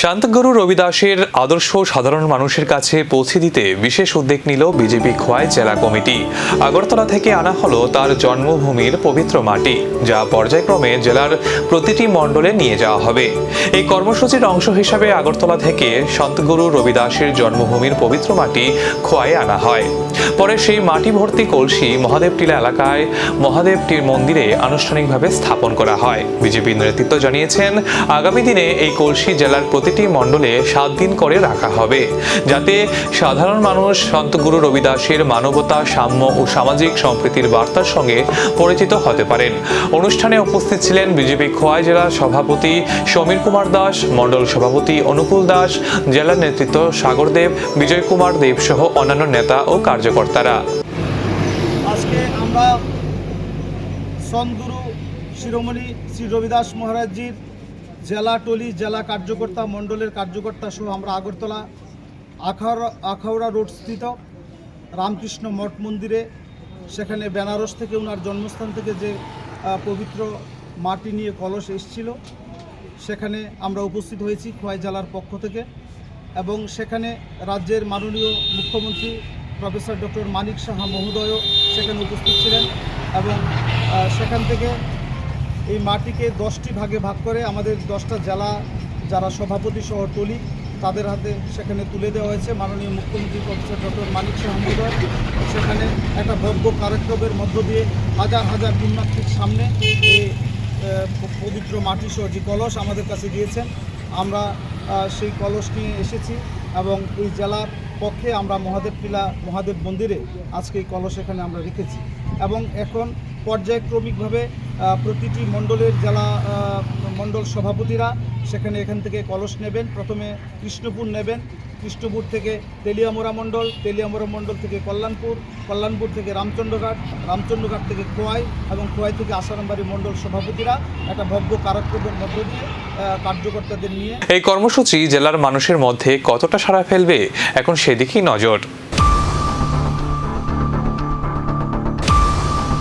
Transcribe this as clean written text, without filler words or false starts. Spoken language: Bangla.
শান্তগুরু রবিদাসের আদর্শ সাধারণ মানুষের কাছে পৌঁছে দিতে বিশেষ উদ্যোগ নিল বিজেপি খোয়াই জেলা কমিটি। আগরতলা থেকে আনা হলো তার জন্মভূমির পবিত্র মাটি, যা পর্যায়ক্রমে জেলার প্রতিটি মণ্ডলে নিয়ে যাওয়া হবে। এই কর্মসূচির অংশ হিসাবে আগরতলা থেকে শান্তগুরু রবিদাসের জন্মভূমির পবিত্র মাটি খোয়াই আনা হয়। পরে সেই মাটি ভর্তি কলসি মহাদেব টিলা এলাকায় মহাদেব মন্দিরে আনুষ্ঠানিকভাবে স্থাপন করা হয়। বিজেপি নেতৃত্ব জানিয়েছেন, আগামী দিনে এই কলসি জেলার প্রতিটি মণ্ডলে 7 দিন করে রাখা হবে, যাতে সাধারণ মানুষ শান্তগুরু রবিদাসের মানবতা, সাম্য ও সামাজিক সম্প্রীতির বার্তার সঙ্গে পরিচিত হতে পারেন। অনুষ্ঠানে উপস্থিত ছিলেন বিজেপি খোয়াই জেলা সভাপতি সমীর কুমার দাস, মণ্ডল সভাপতি অনুকূল দাস, জেলা নেতৃত্ব সাগর দেব, বিজয় কুমার দেব সহ অন্যান্য নেতা ও কার্যকর্তারা। আজকে আমরা সন্তগুরু শিরোমণি শ্রী রবিদাস মহারাজজির জেলা টলি, জেলা কার্যকর্তা, মণ্ডলের কার্যকর্তা সহ আমরা আগরতলা আখাউড়া রোড স্থিত রামকৃষ্ণ মঠ মন্দিরে, সেখানে বেনারস থেকে ওনার জন্মস্থান থেকে যে পবিত্র মাটি নিয়ে কলস এসেছিল, সেখানে আমরা উপস্থিত হয়েছি খোয়াই জেলার পক্ষ থেকে। এবং সেখানে রাজ্যের মাননীয় মুখ্যমন্ত্রী প্রফেসর ডক্টর মানিক সাহা মহোদয়ও সেখানে উপস্থিত ছিলেন। এবং সেখান থেকে এই মাটিকে 10টি ভাগে ভাগ করে আমাদের 10টা জেলা যারা সভাপতি সহ টলি, তাদের হাতে সেখানে তুলে দেওয়া হয়েছে। মাননীয় মুখ্যমন্ত্রী প্রফেসর ডক্টর মানিক সাহা মহোদয় সেখানে একটা ভব্য কার্যক্রমের মধ্য দিয়ে হাজার হাজার পুণ্যার্থীর সামনে এই পবিত্র মাটি সহ যে কলস আমাদের কাছে দিয়েছেন, আমরা সেই কলস নিয়ে এসেছি এবং এই জেলার পক্ষে আমরা মহাদেব টিলা মহাদেব মন্দিরে আজকে এই কলস এখানে আমরা রেখেছি। এবং এখন পর্যায়ক্রমিকভাবে প্রতিটি মণ্ডলের জেলা মণ্ডল সভাপতিরা সেখানে এখান থেকে কলস নেবেন। প্রথমে কৃষ্ণপুর নেবেন, কৃষ্ণপুর থেকে তেলিয়ামোড়া মণ্ডল, তেলিয়ামোড়া মণ্ডল থেকে কল্যাণপুর, কল্যাণপুর থেকে রামচন্দ্রঘাট, রামচন্দ্রঘাট থেকে খোয়াই এবং খোয়াই থেকে আসারামবাড়ি মণ্ডল সভাপতিরা একটা ভব্য কার্যক্রমের মধ্য দিয়ে কার্যকর্তাদের নিয়ে। এই কর্মসূচি জেলার মানুষের মধ্যে কতটা সাড়া ফেলবে, এখন সেদিকেই নজর।